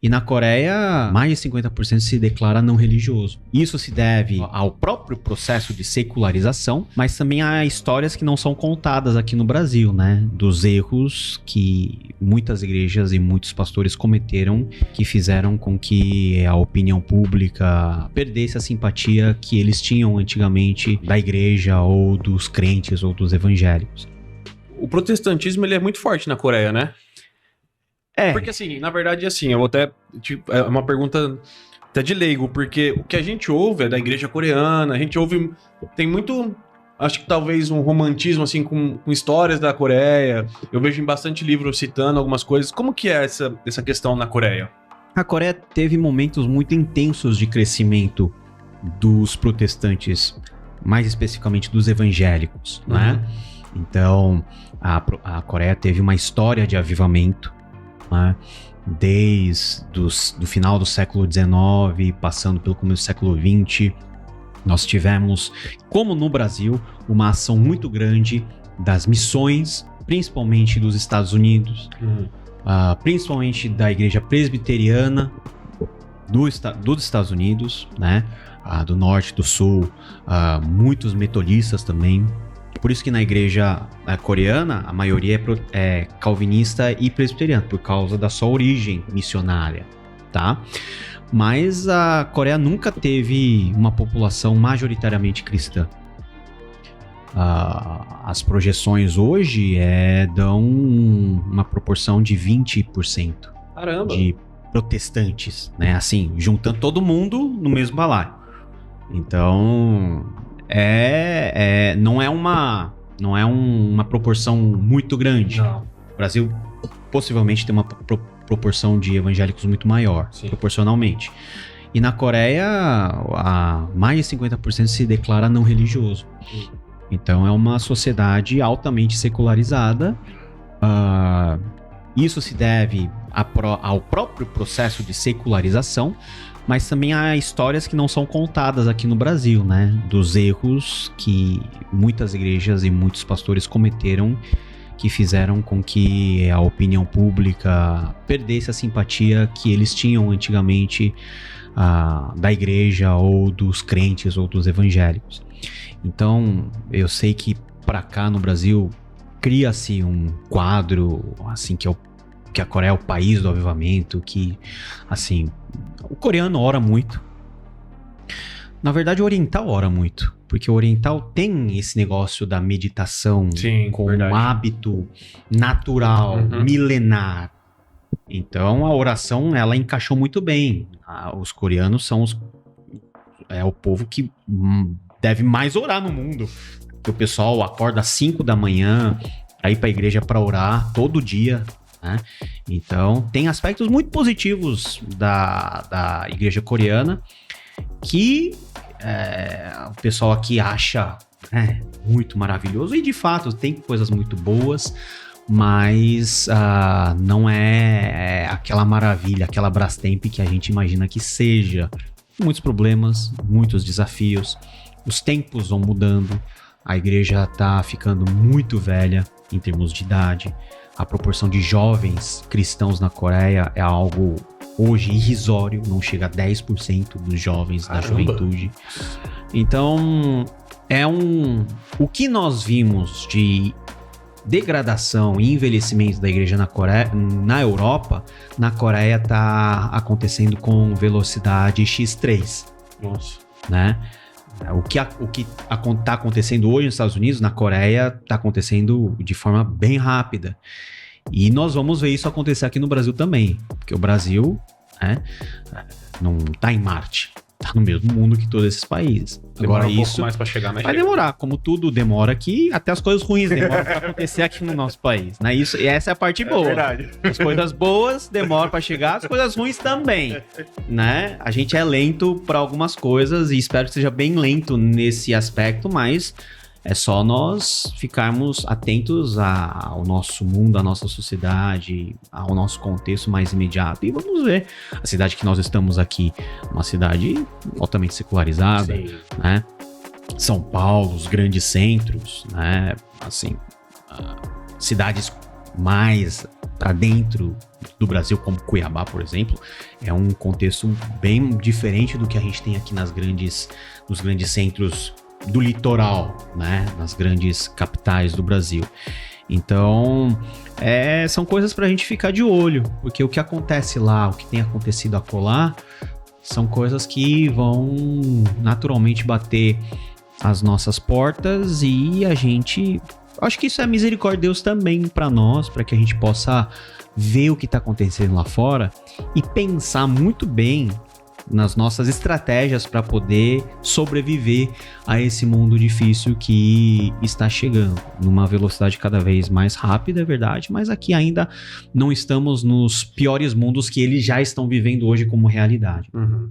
E na Coreia, mais de 50% se declara não religioso. Isso se deve ao próprio processo de secularização, mas também a histórias que não são contadas aqui no Brasil, né? Dos erros que muitas igrejas e muitos pastores cometeram, que fizeram com que a opinião pública perdesse a simpatia que eles tinham antigamente da igreja ou dos crentes ou dos evangélicos. O protestantismo, ele é muito forte na Coreia, né? Porque, assim, na verdade, assim, eu vou até... Tipo, é uma pergunta até de leigo, porque o que a gente ouve é da igreja coreana, a gente ouve... Tem muito... Acho que talvez um romantismo, assim, com histórias da Coreia. Eu vejo em bastante livro citando algumas coisas. Como que é essa questão na Coreia? A Coreia teve momentos muito intensos de crescimento dos protestantes, mais especificamente dos evangélicos, né? Então, a Coreia teve uma história de avivamento, né? Desde do final do século XIX, passando pelo começo do século XX, nós tivemos, como no Brasil, uma ação muito grande das missões, principalmente dos Estados Unidos, principalmente da igreja presbiteriana dos Estados Unidos, né? Do norte, do sul, muitos metodistas também. Por isso que na igreja coreana, a maioria é calvinista e presbiteriana, por causa da sua origem missionária, tá? Mas a Coreia nunca teve uma população majoritariamente cristã. As projeções hoje dão uma proporção de 20% Caramba. de protestantes, né? Assim, juntando todo mundo no mesmo balaio. Então... não é uma proporção muito grande. Não. O Brasil possivelmente tem uma proporção de evangélicos muito maior, Sim, proporcionalmente. E na Coreia, mais de 50% se declara não religioso. Então é uma sociedade altamente secularizada. Isso se deve ao próprio processo de secularização, mas também há histórias que não são contadas aqui no Brasil, né? Dos erros que muitas igrejas e muitos pastores cometeram, que fizeram com que a opinião pública perdesse a simpatia que eles tinham antigamente da igreja ou dos crentes ou dos evangélicos. Então, eu sei que para cá no Brasil cria-se um quadro assim que a Coreia é o país do avivamento, que assim, o coreano ora muito. Na verdade, o oriental ora muito, porque o oriental tem esse negócio da meditação. sim, como verdade. um hábito natural, milenar. Então, a oração, ela encaixou muito bem. Os coreanos são o povo que deve mais orar no mundo. Porque o pessoal acorda às 5 da manhã, aí para a igreja para orar todo dia, né? Então, tem aspectos muito positivos da igreja coreana que o pessoal aqui acha muito maravilhoso, e de fato tem coisas muito boas, mas não é aquela maravilha, aquela Brastemp que a gente imagina que seja. Muitos problemas, muitos desafios, os tempos vão mudando, a igreja está ficando muito velha em termos de idade. A proporção de jovens cristãos na Coreia é algo hoje irrisório, não chega a 10% dos jovens da juventude. Então, o que nós vimos de degradação e envelhecimento da igreja na Europa, na Coreia está acontecendo com velocidade X3. Nossa. Né? O que está acontecendo hoje nos Estados Unidos, na Coreia, está acontecendo de forma bem rápida. E nós vamos ver isso acontecer aqui no Brasil também. Porque o Brasil não está em Marte. Está no mesmo mundo que todos esses países. Demora Agora, um isso pouco mais para chegar, mas vai demorar. Como tudo demora aqui, até as coisas ruins demoram para acontecer aqui no nosso país. Né? E essa é a parte boa. Verdade. As coisas boas demoram para chegar, as coisas ruins também. Né? A gente é lento para algumas coisas e espero que seja bem lento nesse aspecto, mas é só nós ficarmos atentos ao nosso mundo, à nossa sociedade, ao nosso contexto mais imediato. E vamos ver. A cidade que nós estamos aqui, uma cidade altamente secularizada, né? São Paulo, os grandes centros, né? Assim, cidades mais para dentro do Brasil, como Cuiabá, por exemplo, é um contexto bem diferente do que a gente tem aqui nos grandes centros do litoral, né? Nas grandes capitais do Brasil. Então, são coisas para a gente ficar de olho, porque o que acontece lá, o que tem acontecido acolá, são coisas que vão naturalmente bater as nossas portas e a gente... Acho que isso é misericórdia de Deus também para nós, para que a gente possa ver o que está acontecendo lá fora e pensar muito bem nas nossas estratégias para poder sobreviver a esse mundo difícil que está chegando, numa velocidade cada vez mais rápida, é verdade, mas aqui ainda não estamos nos piores mundos que eles já estão vivendo hoje como realidade. Uhum.